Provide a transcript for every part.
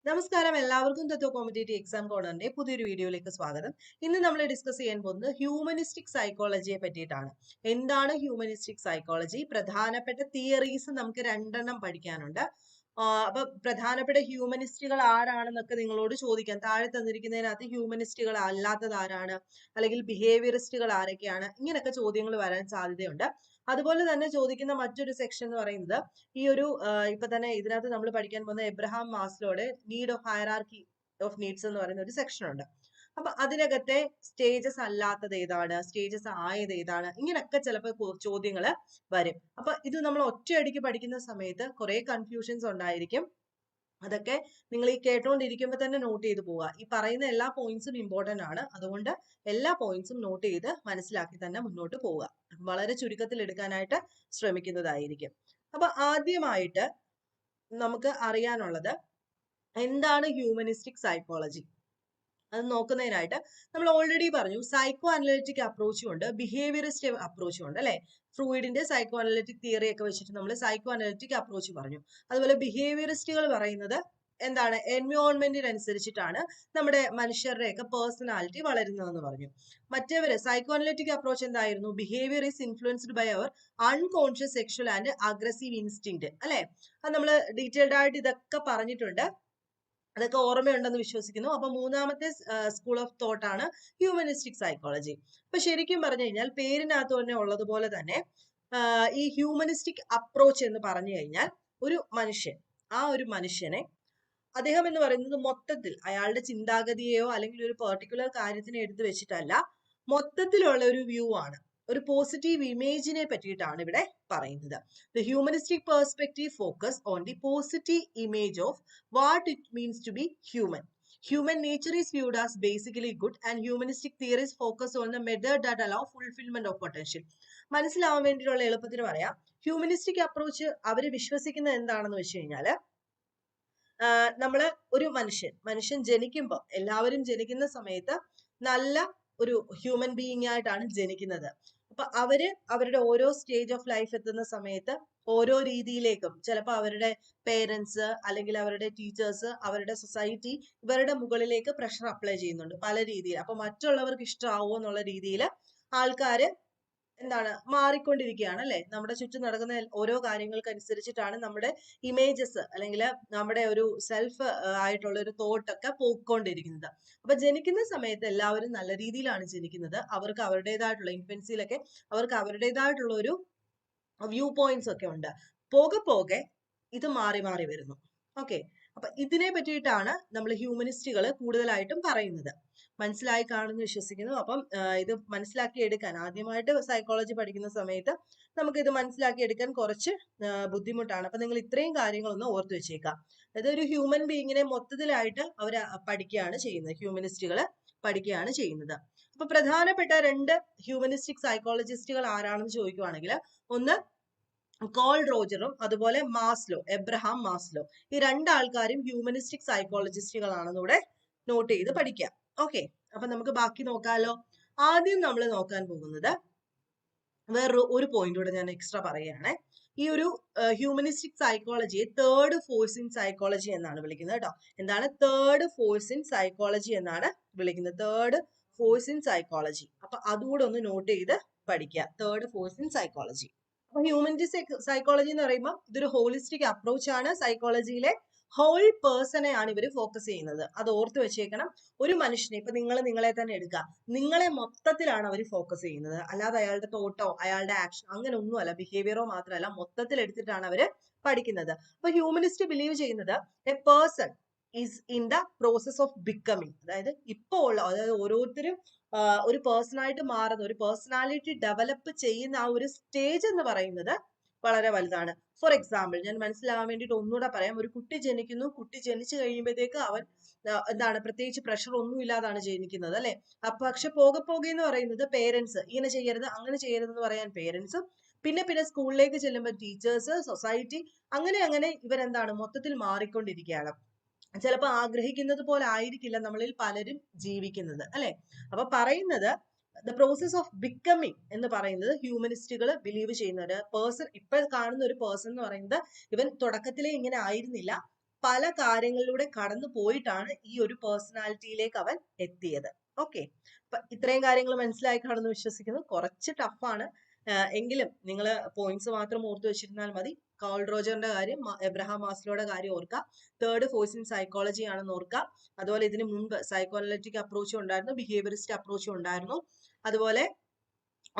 നമസ്കാരം, എല്ലാവർക്കും തത്വ competitive exam കോർണറിന്റെ പുതിയൊരു വീഡിയോയിലേക്ക് സ്വാഗതം. ഇന്ന് നമ്മൾ ഡിസ്കസ് ചെയ്യാൻ പോകുന്നത് ഹ്യൂമനിസ്റ്റിക് സൈക്കോളജിയെ പറ്റിയിട്ടാണ്. എന്താണ് ഹ്യൂമനിസ്റ്റിക് സൈക്കോളജി? പ്രധാനപ്പെട്ട തിയറീസ് നമുക്ക് രണ്ടെണ്ണം പഠിക്കാനുണ്ട്. അപ്പൊ പ്രധാനപ്പെട്ട ഹ്യൂമനിസ്റ്റുകൾ ആരാണെന്നൊക്കെ നിങ്ങളോട് ചോദിക്കാം. താഴെ തന്നിരിക്കുന്നതിനകത്ത് ഹ്യൂമനിസ്റ്റുകൾ അല്ലാത്തത് ആരാണ്, അല്ലെങ്കിൽ ബിഹേവിയറിസ്റ്റുകൾ ആരൊക്കെയാണ്, ഇങ്ങനെയൊക്കെ ചോദ്യങ്ങൾ വരാൻ സാധ്യതയുണ്ട്. അതുപോലെ തന്നെ ചോദിക്കുന്ന മറ്റൊരു സെക്ഷൻ എന്ന് പറയുന്നത് ഈ ഒരു ഇപ്പൊ തന്നെ ഇതിനകത്ത് നമ്മൾ പഠിക്കാൻ പോകുന്ന എബ്രഹാം മാസ്ലോയുടെ need of hierarchy of needs എന്ന് പറയുന്ന ഒരു സെക്ഷൻ ഉണ്ട്. അപ്പൊ അതിനകത്തെ സ്റ്റേജസ് അല്ലാത്തത് ഏതാണ്, സ്റ്റേജസ് ആയത് ഏതാണ്, ഇങ്ങനെയൊക്കെ ചിലപ്പോൾ ചോദ്യങ്ങൾ വരും. അപ്പൊ ഇത് നമ്മൾ ഒറ്റയടിക്ക് പഠിക്കുന്ന സമയത്ത് കുറെ കൺഫ്യൂഷൻസ് ഉണ്ടായിരിക്കും. അതൊക്കെ നിങ്ങൾ ഈ കേട്ടോണ്ടിരിക്കുമ്പോൾ തന്നെ നോട്ട് ചെയ്ത് പോവുക. ഈ പറയുന്ന എല്ലാ പോയിന്റ്സും ഇമ്പോർട്ടന്റ് ആണ്. അതുകൊണ്ട് എല്ലാ പോയിന്റ്സും നോട്ട് ചെയ്ത് മനസ്സിലാക്കി തന്നെ മുന്നോട്ട് പോവുക. വളരെ ചുരുക്കത്തിൽ എടുക്കാനായിട്ട് ശ്രമിക്കുന്നതായിരിക്കും. അപ്പൊ ആദ്യമായിട്ട് നമുക്ക് അറിയാനുള്ളത് എന്താണ് ഹ്യൂമനിസ്റ്റിക് സൈക്കോളജി. അത് നോക്കുന്നതിനായിട്ട് നമ്മൾ ഓൾറെഡി പറഞ്ഞു, സൈക്കോ അനലിറ്റിക് അപ്രോച്ചും ഉണ്ട്, ബിഹേവിയറിസ്റ്റ് അപ്രോച്ചും ഉണ്ട് അല്ലെ. ഫ്രൂയിഡിന്റെ സൈക്കോ അനലിറ്റിക് തിയറി ഒക്കെ വെച്ചിട്ട് നമ്മൾ സൈക്കോ അനലിറ്റിക് അപ്രോച്ച് പറഞ്ഞു. അതുപോലെ ബിഹേവിയറിസ്റ്റുകൾ പറയുന്നത് എന്താണ്, എൻവയോൺമെന്റിനനുസരിച്ചിട്ടാണ് നമ്മുടെ മനുഷ്യരുടെയൊക്കെ പേഴ്സണാലിറ്റി വളരുന്നതെന്ന് പറഞ്ഞു. മറ്റേവര് സൈക്കോ അനലിറ്റിക് അപ്രോച്ച് എന്തായിരുന്നു, ബിഹേവിയർ ഈസ് ഇൻഫ്ലുവൻസ്ഡ് ബൈ അവർ unconscious sexual and aggressive instinct അല്ലെ. അത് നമ്മൾ ഡീറ്റെയിൽഡ് ആയിട്ട് ഇതൊക്കെ പറഞ്ഞിട്ടുണ്ട്. അതൊക്കെ ഓർമ്മയുണ്ടെന്ന് വിശ്വസിക്കുന്നു. അപ്പൊ മൂന്നാമത്തെ സ്കൂൾ ഓഫ് തോട്ട് ആണ് ഹ്യൂമനിസ്റ്റിക് സൈക്കോളജി. അപ്പൊ ശരിക്കും പറഞ്ഞു കഴിഞ്ഞാൽ പേരിനകത്ത് തന്നെ ഉള്ളതുപോലെ തന്നെ ഈ ഹ്യൂമനിസ്റ്റിക് അപ്രോച്ച് എന്ന് പറഞ്ഞു കഴിഞ്ഞാൽ ഒരു മനുഷ്യൻ, ആ ഒരു മനുഷ്യനെ അദ്ദേഹം എന്ന് പറയുന്നത് മൊത്തത്തിൽ അയാളുടെ ചിന്താഗതിയെയോ അല്ലെങ്കിൽ ഒരു പെർട്ടിക്കുലർ കാര്യത്തിനെ എടുത്തു വെച്ചിട്ടല്ല, മൊത്തത്തിലുള്ള ഒരു വ്യൂ ആണ്, ഒരു പോസിറ്റീവ് ഇമേജിനെ പറ്റിയിട്ടാണ് ഇവിടെ പറയുന്നത്. The humanistic perspective focus on the positive image of what it means to be human. Human nature is viewed as basically good and humanistic theories focus on the method that allow fulfillment of potential. മനസ്സിലാവാൻ വേണ്ടിയിട്ടുള്ള എളുപ്പത്തിന് പറയാം, humanistic approach അവര് വിശ്വസിക്കുന്നത് എന്താണെന്ന് വെച്ച് കഴിഞ്ഞാല് നമ്മള് ഒരു മനുഷ്യൻ ജനിക്കുമ്പോൾ, എല്ലാവരും ജനിക്കുന്ന സമയത്ത് നല്ല ഒരു ഹ്യൂമൻ ബീയിങ് ആയിട്ടാണ് ജനിക്കുന്നത്. അപ്പൊ അവര് അവരുടെ ഓരോ സ്റ്റേജ് ഓഫ് ലൈഫ് എത്തുന്ന സമയത്ത് ഓരോ രീതിയിലേക്കും, ചിലപ്പോൾ അവരുടെ പേരൻസ് അല്ലെങ്കിൽ അവരുടെ ടീച്ചേഴ്സ്, അവരുടെ സൊസൈറ്റി ഇവരുടെ മുകളിലേക്ക് പ്രഷർ അപ്ലൈ ചെയ്യുന്നുണ്ട് പല രീതിയിൽ. അപ്പൊ മറ്റുള്ളവർക്ക് ഇഷ്ടമാവോ എന്നുള്ള രീതിയിൽ ആൾക്കാര് എന്താണ് മാറിക്കൊണ്ടിരിക്കുകയാണ് അല്ലെ. നമ്മുടെ ചുറ്റും നടക്കുന്ന ഓരോ കാര്യങ്ങൾക്കനുസരിച്ചിട്ടാണ് നമ്മുടെ ഇമേജസ് അല്ലെങ്കിൽ നമ്മുടെ ഒരു സെൽഫ് ആയിട്ടുള്ള ഒരു തോട്ടൊക്കെ പോയിക്കൊണ്ടിരിക്കുന്നത്. അപ്പൊ ജനിക്കുന്ന സമയത്ത് എല്ലാവരും നല്ല രീതിയിലാണ് ജനിക്കുന്നത്. അവർക്ക് അവരുടേതായിട്ടുള്ള ഇൻഫൻസിയിലൊക്കെ അവർക്ക് അവരുടേതായിട്ടുള്ള ഒരു വ്യൂ പോയിന്റ്സ് ഒക്കെ ഉണ്ട്. പോകെ പോകെ ഇത് മാറി മാറി വരുന്നു. ഓക്കെ, അപ്പൊ ഇതിനെ പറ്റിയിട്ടാണ് നമ്മൾ ഹ്യൂമനിസ്റ്റുകൾ കൂടുതലായിട്ടും പറയുന്നത്. മനസ്സിലായി കാണുമെന്ന് വിശ്വസിക്കുന്നു. അപ്പം ഇത് മനസ്സിലാക്കി എടുക്കാൻ ആദ്യമായിട്ട് സൈക്കോളജി പഠിക്കുന്ന സമയത്ത് നമുക്ക് ഇത് മനസ്സിലാക്കി എടുക്കാൻ കുറച്ച് ബുദ്ധിമുട്ടാണ്. അപ്പൊ നിങ്ങൾ ഇത്രയും കാര്യങ്ങളൊന്ന് ഓർത്തു വെച്ചേക്കാം. അതായത് ഒരു ഹ്യൂമൻ ബീയിങ്ങിനെ മൊത്തത്തിലായിട്ട് അവർ പഠിക്കുകയാണ് ചെയ്യുന്നത്, ഹ്യൂമനിസ്റ്റുകൾ പഠിക്കുകയാണ് ചെയ്യുന്നത്. അപ്പൊ പ്രധാനപ്പെട്ട രണ്ട് ഹ്യൂമനിസ്റ്റിക് സൈക്കോളജിസ്റ്റുകൾ ആരാണെന്ന് ചോദിക്കുവാണെങ്കിൽ, ഒന്ന് കോൾ റോജറും അതുപോലെ മാസ്ലോ, എബ്രഹാം മാസ്ലോ. ഈ രണ്ടാൾക്കാരും ഹ്യൂമനിസ്റ്റിക് സൈക്കോളജിസ്റ്റുകളാണെന്ന് ഇവിടെ നോട്ട് ചെയ്ത് പഠിക്കാം. ഓക്കെ, അപ്പൊ നമുക്ക് ബാക്കി നോക്കാലോ. ആദ്യം നമ്മൾ നോക്കാൻ പോകുന്നത് വേറൊരു പോയിന്റ് കൂടെ ഞാൻ എക്സ്ട്രാ പറയുകയാണ്. ഈ ഒരു ഹ്യൂമനിസ്റ്റിക് സൈക്കോളജിയെ തേർഡ് ഫോഴ്സ് ഇൻ സൈക്കോളജി എന്നാണ് വിളിക്കുന്നത് കേട്ടോ. എന്താണ് തേർഡ് ഫോഴ്സ് ഇൻ സൈക്കോളജി എന്നാണ് വിളിക്കുന്നത്, തേർഡ് ഫോഴ്സ് ഇൻ സൈക്കോളജി. അപ്പൊ അതുകൂടെ ഒന്ന് നോട്ട് ചെയ്ത് പഠിക്കുക, തേർഡ് ഫോഴ്സ് ഇൻ സൈക്കോളജി. അപ്പൊ ഹ്യൂമനിസ്റ്റിക് സൈക്കോളജി എന്ന് പറയുമ്പോൾ ഇതൊരു ഹോളിസ്റ്റിക് അപ്രോച്ച് ആണ്. സൈക്കോളജിയിലെ ഹോൾ പേഴ്സണെ ആണ് ഇവർ ഫോക്കസ് ചെയ്യുന്നത്. അത് ഓർത്ത് വെച്ചേക്കണം. ഒരു മനുഷ്യനെ, ഇപ്പൊ നിങ്ങളെ തന്നെ എടുക്കുക, നിങ്ങളെ മൊത്തത്തിലാണ് അവർ ഫോക്കസ് ചെയ്യുന്നത്. അല്ലാതെ അയാളുടെ തോട്ടോ അയാളുടെ ആക്ഷൻ അങ്ങനെ ഒന്നുമല്ല, ബിഹേവിയറോ മാത്രമല്ല, മൊത്തത്തിൽ എടുത്തിട്ടാണ് അവര് പഠിക്കുന്നത്. അപ്പൊ ഹ്യൂമനിസ്റ്റ് ബിലീവ് ചെയ്യുന്നത് A person is in the process of becoming. അതായത് ഇപ്പോ ഉള്ള, അതായത് ഓരോരുത്തരും ഒരു പേഴ്സണായിട്ട് മാറുന്ന, ഒരു പേഴ്സണാലിറ്റി ഡെവലപ്പ് ചെയ്യുന്ന ആ ഒരു സ്റ്റേജ് എന്ന് പറയുന്നത് വളരെ വലുതാണ്. ഫോർ എക്സാമ്പിൾ, ഞാൻ മനസ്സിലാവാൻ വേണ്ടിയിട്ട് ഒന്നുകൂടെ പറയാം. ഒരു കുട്ടി ജനിക്കുന്നു, കുട്ടി ജനിച്ചു കഴിയുമ്പോഴത്തേക്ക് അവൻ എന്താണ് പ്രത്യേകിച്ച് പ്രഷർ ഒന്നും ഇല്ലാതാണ് ജനിക്കുന്നത് അല്ലെ. അപ്പൊ പക്ഷെ പോകെ പോകെ എന്ന് പറയുന്നത് പേരൻസ് ഇങ്ങനെ ചെയ്യരുത് അങ്ങനെ ചെയ്യരുത് എന്ന് പറയാൻ പേരൻസും, പിന്നെ സ്കൂളിലേക്ക് ചെല്ലുമ്പോൾ ടീച്ചേഴ്സ്, സൊസൈറ്റി, അങ്ങനെ ഇവരെന്താണ് മൊത്തത്തിൽ മാറിക്കൊണ്ടിരിക്കുകയാണ്. ചിലപ്പോൾ ആഗ്രഹിക്കുന്നത് പോലെ ആയിരിക്കില്ല നമ്മളിൽ പലരും ജീവിക്കുന്നത് അല്ലെ. അപ്പൊ പറയുന്നത് ദ പ്രോസസ് ഓഫ് ബിക്കമിങ് എന്ന് പറയുന്നത് ഹ്യൂമനിസ്റ്റുകൾ ബിലീവ് ചെയ്യുന്നത്. പേഴ്സൺ ഇപ്പൊ കാണുന്ന ഒരു പേഴ്സൺ എന്ന് പറയുന്നത് ഇവൻ തുടക്കത്തിലേ ഇങ്ങനെ ആയിരുന്നില്ല, പല കാര്യങ്ങളിലൂടെ കടന്നു പോയിട്ടാണ് ഈ ഒരു പേഴ്സണാലിറ്റിയിലേക്ക് അവൻ എത്തിയത്. ഓക്കെ, അപ്പൊ ഇത്രയും കാര്യങ്ങൾ മനസ്സിലായി കാണുന്നു വിശ്വസിക്കുന്നു. കുറച്ച് ടഫാണ്, എങ്കിലും നിങ്ങൾ പോയിന്റ്സ് മാത്രം ഓർത്ത് വെച്ചിരുന്നാൽ മതി. കാൾ റോജറിന്റെ കാര്യം, എബ്രഹാം മാസ്ലോയുടെ കാര്യം ഓർക്കുക. തേർഡ് ഫോഴ്സ് ഇൻ സൈക്കോളജി ആണെന്ന് ഓർക്കുക. അതുപോലെ ഇതിന് മുൻപ് സൈക്കോഅനലിറ്റിക് അപ്രോച്ചും ഉണ്ടായിരുന്നു, ബിഹേവിയറിസ്റ്റ് അപ്രോച്ചും ഉണ്ടായിരുന്നു. അതുപോലെ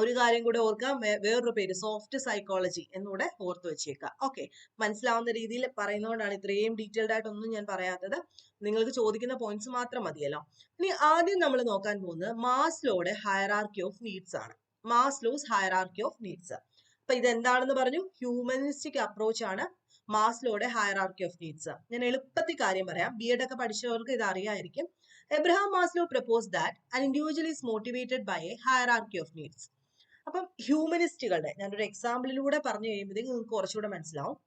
ഒരു കാര്യം കൂടെ ഓർക്കാം, വേറൊരു പേര് സോഫ്റ്റ് സൈക്കോളജി എന്നൂടെ ഓർത്ത് വെച്ചേക്കുക. ഓക്കെ, മനസ്സിലാവുന്ന രീതിയിൽ പറയുന്നതുകൊണ്ടാണ് ഇത്രയും ഡീറ്റെയിൽഡ് ആയിട്ടൊന്നും ഞാൻ പറയാത്തത്. നിങ്ങൾക്ക് ചോദിക്കുന്ന പോയിന്റ്സ് മാത്രം മതിയല്ലോ. ഇനി ആദ്യം നമ്മൾ നോക്കാൻ പോകുന്നത് മാസ്ലോയുടെ ഹയറാർക്കി ഓഫ് നീഡ്സ് ആണ്. Maslow's hierarchy of needs. അപ്പൊ ഇതെന്താണെന്ന് പറഞ്ഞു? ഹ്യൂമനിസ്റ്റിക് അപ്രോച്ച് ആണ് മാസ്ലോയുടെ ഹയറാർക്കി ഓഫ് നീഡ്സ്. ഞാൻ എളുപ്പത്തിൽ കാര്യം പറയാം, BEd ഒക്കെ പഠിച്ചവർക്ക് ഇത് അറിയായിരിക്കും. Abraham Maslow propose that an individual is motivated by a hierarchy of needs. അപ്പം ഹ്യൂമനിസ്റ്റുകളുടെ ഞാനൊരു എക്സാമ്പിളിലൂടെ പറഞ്ഞു കഴിയുമ്പോഴത്തേക്ക് നിങ്ങൾക്ക് കുറച്ചുകൂടെ മനസ്സിലാവും.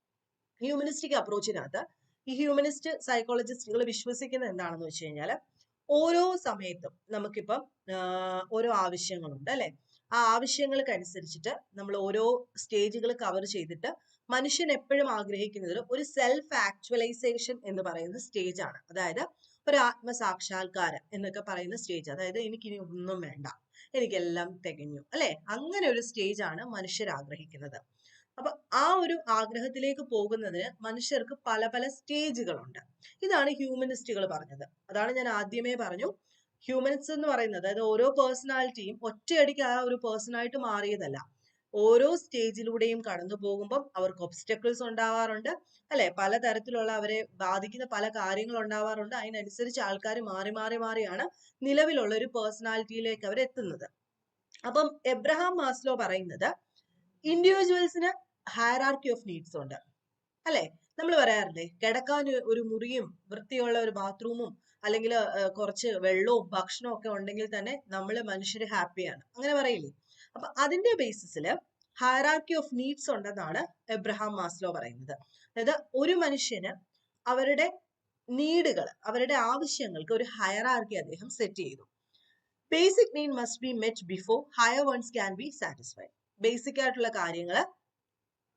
ഹ്യൂമനിസ്റ്റിക് അപ്രോച്ചിനകത്ത് ഈ ഹ്യൂമനിസ്റ്റ് സൈക്കോളജിസ്റ്റുകൾ വിശ്വസിക്കുന്നത് എന്താണെന്ന് വെച്ച് കഴിഞ്ഞാൽ, ഓരോ സമയത്തും നമുക്കിപ്പം ഓരോ ആവശ്യങ്ങളുണ്ട് അല്ലെ, ആ ആവശ്യങ്ങൾക്കനുസരിച്ചിട്ട് നമ്മൾ ഓരോ സ്റ്റേജുകൾ കവർ ചെയ്തിട്ട് മനുഷ്യൻ എപ്പോഴും ആഗ്രഹിക്കുന്നത് ഒരു സെൽഫ് ആക്ച്വലൈസേഷൻ എന്ന് പറയുന്ന സ്റ്റേജ് ആണ്. അതായത് ഒരു ആത്മസാക്ഷാത്കാരം എന്നൊക്കെ പറയുന്ന സ്റ്റേജ്. അതായത് എനിക്കിനി ഒന്നും വേണ്ട, എനിക്കെല്ലാം തികഞ്ഞു അല്ലെ, അങ്ങനെ ഒരു സ്റ്റേജ് ആണ് മനുഷ്യർ ആഗ്രഹിക്കുന്നത്. അപ്പൊ ആ ഒരു ആഗ്രഹത്തിലേക്ക് പോകുന്നതിന് മനുഷ്യർക്ക് പല പല സ്റ്റേജുകളുണ്ട്. ഇതാണ് ഹ്യൂമനിസ്റ്റുകൾ പറഞ്ഞത്. അതാണ് ഞാൻ ആദ്യമേ പറഞ്ഞു, ഹ്യൂമനിസ്റ്റ് എന്ന് പറയുന്നത് അതായത് ഓരോ പേഴ്സണാലിറ്റിയും ഒറ്റയടിക്ക് ആ ഒരു പേഴ്സണായിട്ട് മാറിയതല്ല. ഓരോ സ്റ്റേജിലൂടെയും കടന്നു പോകുമ്പോൾ അവർക്ക് ഒബ്സ്റ്റക്കിൾസ് ഉണ്ടാവാറുണ്ട് അല്ലെ, പലതരത്തിലുള്ള അവരെ ബാധിക്കുന്ന പല കാര്യങ്ങൾ ഉണ്ടാവാറുണ്ട്. അതിനനുസരിച്ച് ആൾക്കാർ മാറി മാറി മാറിയാണ് നിലവിലുള്ള ഒരു പേഴ്സണാലിറ്റിയിലേക്ക് അവർ എത്തുന്നത്. അപ്പം എബ്രഹാം മാസ്ലോ പറയുന്നത് ഇൻഡിവിജ്വൽസിന് ഹയറാർക്കി ഓഫ് നീഡ്സ് ഉണ്ട് അല്ലെ. നമ്മൾ പറയാറില്ലേ, കിടക്കാൻ ഒരു മുറിയും വൃത്തിയുള്ള ഒരു ബാത്റൂമും അല്ലെങ്കിൽ കുറച്ച് വെള്ളവും ഭക്ഷണവും ഒക്കെ ഉണ്ടെങ്കിൽ തന്നെ നമ്മൾ മനുഷ്യർ ഹാപ്പിയാണ്, അങ്ങനെ പറയില്ലേ. അപ്പൊ അതിന്റെ ബേസിസിൽ ഹയറാർക്കി ഓഫ് നീഡ്സ് ഉണ്ടെന്നാണ് എബ്രഹാം മാസ്ലോ പറയുന്നത്. അതായത് ഒരു മനുഷ്യന് അവരുടെ നീഡുകൾ, അവരുടെ ആവശ്യങ്ങൾക്ക് ഒരു ഹയറാർക്കി അദ്ദേഹം സെറ്റ് ചെയ്തു. Basic need must be met before higher ones can be satisfied. Basic ആയിട്ടുള്ള കാര്യങ്ങൾ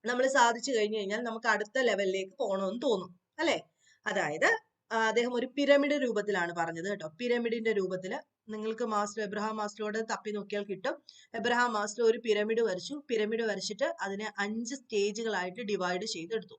നമ്മൾ സാധിച്ചു കഴിഞ്ഞു കഴിഞ്ഞാൽ നമുക്ക് അടുത്ത ലെവലിലേക്ക് പോകണമെന്ന് തോന്നും അല്ലെ. അതായത് അദ്ദേഹം ഒരു പിരമിഡ് രൂപത്തിലാണ് പറഞ്ഞത് കേട്ടോ. പിരമിഡിന്റെ രൂപത്തിൽ നിങ്ങൾക്ക് എബ്രഹാം മാസ്ലോയോട് തപ്പി നോക്കിയാൽ കിട്ടും. എബ്രഹാം മാസ്ലോ ഒരു പിരമിഡ് വരച്ചു. പിരമിഡ് വരച്ചിട്ട് അതിനെ 5 സ്റ്റേജുകളായിട്ട് ഡിവൈഡ് ചെയ്തെടുത്തു.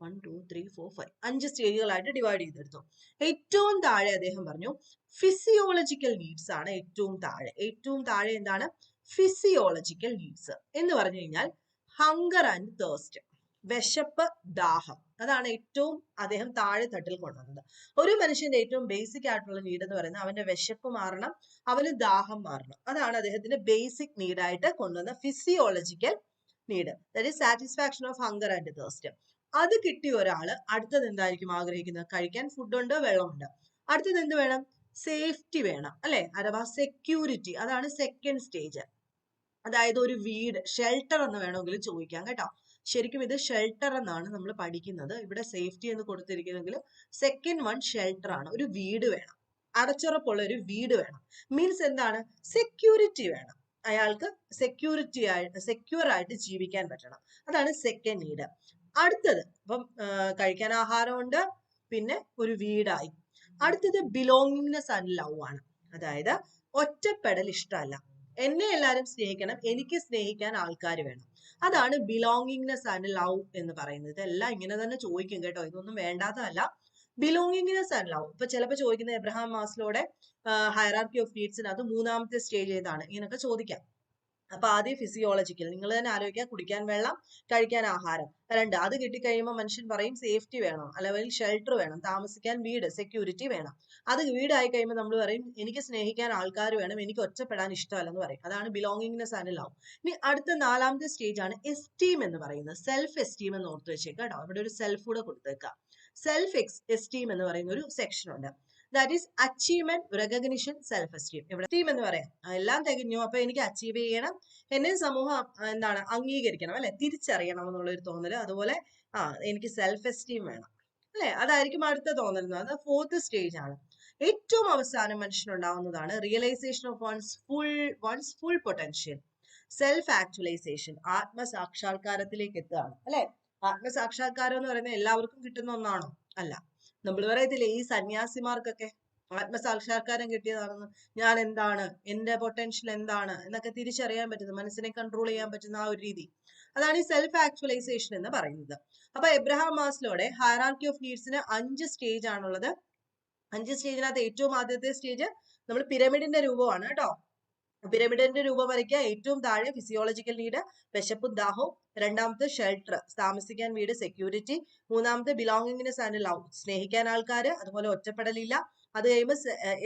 1 2 3 4 5 5 സ്റ്റേജുകളായിട്ട് ഡിവൈഡ് ചെയ്തെടുത്തു. ഏറ്റവും താഴെ അദ്ദേഹം പറഞ്ഞു ഫിസിയോളജിക്കൽ നീഡ്സ് ആണ് ഏറ്റവും താഴെ. ഏറ്റവും താഴെ എന്താണ്? ഫിസിയോളജിക്കൽ നീഡ്സ് എന്ന് പറഞ്ഞു കഴിഞ്ഞാൽ ഹങ്കർ ആൻഡ് തേഴ്സ്റ്റ്, വിശപ്പ്, ദാഹം. അതാണ് ഏറ്റവും അദ്ദേഹം താഴെ തട്ടിൽ കൊണ്ടുവന്നത്. ഒരു മനുഷ്യന്റെ ഏറ്റവും ബേസിക് ആയിട്ടുള്ള നീഡ് എന്ന് പറയുന്നത് അവന്റെ വിശപ്പ് മാറണം, അവന് ദാഹം മാറണം. അതാണ് അദ്ദേഹത്തിന്റെ ബേസിക് നീഡായിട്ട് കൊണ്ടുവന്ന physiological need, that is satisfaction of hunger and thirst. അത് കിട്ടിയ ഒരാള് അടുത്തത് എന്തായിരിക്കും ആഗ്രഹിക്കുന്നത്? കഴിക്കാൻ ഫുഡുണ്ട്, വെള്ളമുണ്ട്. അടുത്തത് എന്ത് വേണം? സേഫ്റ്റി വേണം അല്ലെ, അഥവാ സെക്യൂരിറ്റി. അതാണ് സെക്കൻഡ് സ്റ്റേജ്. അതായത് ഒരു വീട്, ഷെൽട്ടർ എന്ന് വേണമെങ്കിൽ ചോദിക്കാം കേട്ടോ. ശരിക്കും ഇത് ഷെൽട്ടർ എന്നാണ് നമ്മൾ പഠിക്കുന്നത്. ഇവിടെ സേഫ്റ്റി എന്ന് കൊടുത്തിരിക്കുന്നെങ്കിൽ സെക്കൻഡ് വൺ ഷെൽട്ടർ ആണ്. ഒരു വീട് വേണം, അടച്ചുറപ്പുള്ള ഒരു വീട് വേണം. മീൻസ് എന്താണ്? സെക്യൂരിറ്റി വേണം. അയാൾക്ക് സെക്യൂർ ആയിട്ട് ജീവിക്കാൻ പറ്റണം. അതാണ് സെക്കൻഡ് നീഡ്. അടുത്തത് ഇപ്പം കഴിക്കാൻ ആഹാരമുണ്ട്, പിന്നെ ഒരു വീടായി. അടുത്തത് ബിലോങ്ങിങ്നെസ് ആൻഡ് ലവ് ആണ്. അതായത് ഒറ്റപ്പെടൽ ഇഷ്ടമല്ല, എന്നെ എല്ലാവരും സ്നേഹിക്കണം, എനിക്ക് സ്നേഹിക്കാൻ ആൾക്കാർ വേണം. അതാണ് ബിലോങ്ങിങ്നെസ് ആൻഡ് ലവ് എന്ന് പറയുന്നത്. ഇതെല്ലാം ഇങ്ങനെ തന്നെ ചോദിക്കും കേട്ടോ, ഇതൊന്നും വേണ്ടാത്തതല്ല. Belongingness and love. ഇപ്പൊ ചിലപ്പോൾ ചോദിക്കുന്നത് എബ്രഹാം മാസ്ലോയുടെ ഹയറാർക്കി ഓഫ് നീഡ്സിനകത്ത് 3ാമത്തെ സ്റ്റേജ് ഏതാണ്, ഇങ്ങനൊക്കെ ചോദിക്കാം. അപ്പൊ ആദ്യം ഫിസിയോളജിക്കൽ, നിങ്ങൾ തന്നെ ആലോചിക്കുക, കുടിക്കാൻ വെള്ളം, കഴിക്കാൻ ആഹാരം. 2 അത് കിട്ടിക്കഴിയുമ്പോൾ മനുഷ്യൻ പറയും സേഫ്റ്റി വേണം, അല്ലെങ്കിൽ ഷെൽട്ടർ വേണം, താമസിക്കാൻ വീട്, സെക്യൂരിറ്റി വേണം. അത് വീടായി കഴിയുമ്പോൾ നമ്മൾ പറയും എനിക്ക് സ്നേഹിക്കാൻ ആൾക്കാർ വേണം, എനിക്ക് ഒറ്റപ്പെടാൻ ഇഷ്ടമല്ലെന്ന് പറയും. അതാണ് ബിലോങ്ങിങ്നെസ് ആൻഡ് ലവ്. ഇനി അടുത്ത 4ാമത്തെ സ്റ്റേജ് ആണ് എസ്റ്റീം എന്ന് പറയുന്നത്. സെൽഫ് എസ്റ്റീം എന്ന് ഓർത്ത് വെച്ചേക്കാം കേട്ടോ. ഇവിടെ ഒരു സെൽഫ് കൂടെ കൊടുത്തേക്കാം. സെൽഫ് എസ്റ്റീം എന്ന് പറയുന്ന ഒരു സെക്ഷൻ ഉണ്ട്. That is achievement, recognition, self esteem. ഇവിടെ എസ്റ്റീം എന്ന് പറയാം, എല്ലാം തികഞ്ഞു, അപ്പൊ എനിക്ക് അച്ചീവ് ചെയ്യണം, എന്നെ സമൂഹം എന്താണ് അംഗീകരിക്കണം അല്ലെ, തിരിച്ചറിയണം എന്നുള്ള ഒരു തോന്നല്. അതുപോലെ എനിക്ക് സെൽഫ് എസ്റ്റീം വേണം അല്ലെ, അതായിരിക്കും അടുത്ത തോന്നൽ. അത് 4th സ്റ്റേജ് ആണ്. ഏറ്റവും അവസാനം മനുഷ്യനുണ്ടാവുന്നതാണ് realisation of one's full potential, self actualisation, ആത്മസാക്ഷാത്കാരത്തിലേക്ക് എത്തുകയാണ് അല്ലെ. ആത്മസാക്ഷാത്കാരം എന്ന് പറയുന്നത് എല്ലാവർക്കും കിട്ടുന്ന ഒന്നാണോ? അല്ല. നമ്മൾ പറയത്തില്ലേ ഈ സന്യാസിമാർക്കൊക്കെ ആത്മസാക്ഷാത്കാരം കിട്ടിയതാണെന്ന്, ഞാൻ എന്താണ്, എന്റെ പൊട്ടൻഷ്യൽ എന്താണ് എന്നൊക്കെ തിരിച്ചറിയാൻ പറ്റുന്ന, മനസ്സിനെ കൺട്രോൾ ചെയ്യാൻ പറ്റുന്ന ആ ഒരു രീതി, അതാണ് ഈ സെൽഫ് ആക്ച്വലൈസേഷൻ എന്ന് പറയുന്നത്. അപ്പൊ എബ്രഹാം മാസ്ലോയുടെ ഹയറാർക്കി ഓഫ് നീഡ്സിന് 5 സ്റ്റേജ് ആണുള്ളത്. 5 സ്റ്റേജിനകത്ത് ഏറ്റവും ആദ്യത്തെ സ്റ്റേജ് നമ്മൾ പിരമിഡിന്റെ രൂപമാണ് കേട്ടോ. പിരമിഡിന്റെ രൂപം വരയ്ക്കുക. ഏറ്റവും താഴെ ഫിസിയോളജിക്കൽ നീഡ്, വിശപ്പും ദാഹവും. രണ്ടാമത്തെ ഷെൽട്ടർ, താമസിക്കാൻ വീട്, സെക്യൂരിറ്റി. മൂന്നാമത്തെ ബിലോങ്ങിങ്നെസ് ആൻഡ് ലവ്, സ്നേഹിക്കാൻ ആൾക്കാര്, അതുപോലെ ഒറ്റപ്പെടലില്ല. അത് കഴിയുമ്പോൾ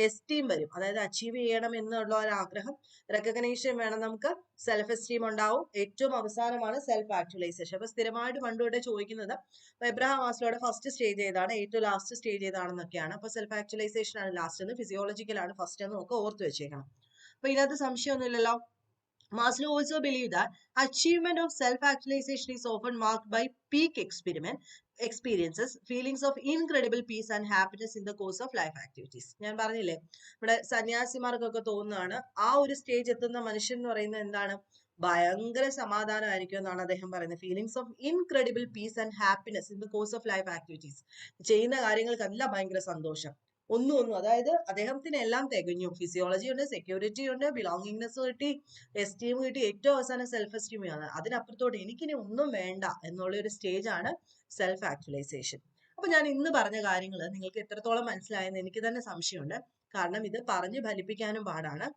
എസ്റ്റീം വരും, അതായത് അച്ചീവ് ചെയ്യണം എന്നുള്ള ഒരു ആഗ്രഹം, റെക്കഗ്നേഷൻ വേണം നമുക്ക്, സെൽഫ് എസ്റ്റീം ഉണ്ടാവും. ഏറ്റവും അവസാനമാണ് സെൽഫ് ആക്ച്വലൈസേഷൻ. അപ്പൊ സ്ഥിരമായിട്ട് പണ്ടുകൂടെ ചോദിക്കുന്നത് എബ്രഹാം മാസ്ലോയുടെ ഫസ്റ്റ് സ്റ്റേജ് ഏതാണ്, ഏറ്റവും ലാസ്റ്റ് സ്റ്റേജ് ഏതാണെന്നൊക്കെയാണ്. അപ്പൊ സെൽഫ് ആക്ച്വലൈസേഷൻ ആണ് ലാസ്റ്റ് എന്ന്, ഫിസിയോളജിക്കൽ ആണ് ഫസ്റ്റ് എന്ന് ഒക്കെ ഓർത്ത് വെച്ചേക്കണം. അപ്പൊ ഇതിനകത്ത് സംശയമൊന്നുമില്ലല്ലോ. Maslow also believed that achievement of self-actualization is often marked by peak experiences, feelings of incredible peace and happiness in the course of life activities. ഞാൻ പറഞ്ഞില്ലേ ഇവിടെ സന്യാസിമാർക്കൊക്കെ തോന്നുന്നതാണ് ആ ഒരു സ്റ്റേജ് എത്തുന്ന മനുഷ്യൻ എന്ന് പറയുന്നത് എന്താണ്, ഭയങ്കര സമാധാനമായിരിക്കും എന്നാണ് അദ്ദേഹം പറയുന്നത്. Feelings of incredible piece and happiness in the course of life activities, ചെയ്യുന്ന കാര്യങ്ങൾക്കെല്ലാം ഭയങ്കര സന്തോഷം. ഒന്നും അതായത് അദ്ദേഹത്തിന് എല്ലാം തികഞ്ഞു. ഫിസിയോളജി ഉണ്ട്, സെക്യൂരിറ്റി ഉണ്ട്, ബിലോങ്ങിങ്നെസ് കിട്ടി, എസ്റ്റീം കിട്ടി, ഏറ്റവും അവസാനം സെൽഫ് എസ്റ്റീം ആണ്. അതിനപ്പുറത്തോട്ട് എനിക്കിനി ഒന്നും വേണ്ട എന്നുള്ള ഒരു സ്റ്റേജ് ആണ് സെൽഫ് ആക്ച്വലൈസേഷൻ. അപ്പൊ ഞാൻ ഇന്ന് പറഞ്ഞ കാര്യങ്ങൾ നിങ്ങൾക്ക് എത്രത്തോളം മനസ്സിലായെന്ന് എനിക്ക് തന്നെ സംശയമുണ്ട്. കാരണം ഇത് പറഞ്ഞ് ഫലിപ്പിക്കാനും പാടാണ്,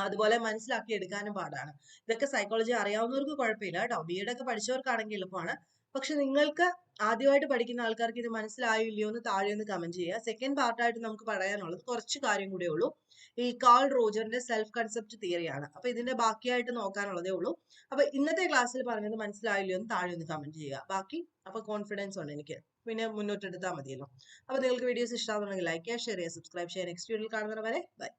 അതുപോലെ മനസ്സിലാക്കി എടുക്കാനും പാടാണ്. ഇതൊക്കെ സൈക്കോളജി അറിയാവുന്നവർക്ക് കുഴപ്പമില്ല കേട്ടോ, ബി.എഡ് ഒക്കെ പഠിച്ചവർക്കാണെങ്കിൽ എളുപ്പമാണ്. പക്ഷെ നിങ്ങൾക്ക് ആദ്യമായിട്ട് പഠിക്കുന്ന ആൾക്കാർക്ക് ഇത് മനസ്സിലായോ ഇല്ലയോ എന്ന് താഴെ ഒന്ന് കമന്റ് ചെയ്യുക. സെക്കൻഡ് പാർട്ടായിട്ട് നമുക്ക് പറയാനുള്ളത് കുറച്ച് കാര്യം കൂടെ ഉള്ളൂ. ഈ കാൾ റോജറിന്റെ സെൽഫ് കൺസെപ്റ്റ് തിയറിയാണ്. അപ്പൊ ഇതിന്റെ ബാക്കിയായിട്ട് നോക്കാനുള്ളതേ ഉള്ളൂ. അപ്പൊ ഇന്നത്തെ ക്ലാസ്സിൽ പറഞ്ഞത് മനസ്സിലായില്ലയോ എന്ന് താഴെ ഒന്ന് കമന്റ് ചെയ്യുക. ബാക്കി അപ്പൊ കോൺഫിഡൻസ് ഉണ്ട് എനിക്ക്, പിന്നെ മുന്നോട്ടെടുത്താൽ മതിയല്ലോ. അപ്പൊ നിങ്ങൾക്ക് വീഡിയോസ് ഇഷ്ടമാകുന്നുണ്ടെങ്കിൽ ലൈക്ക് ചെയ്യുക, ഷെയർ ചെയ്യുക, സബ്സ്ക്രൈബ് ചെയ്യുക. നെക്സ്റ്റ് വീഡിയോയിൽ കാണുന്നവരെ ബൈ.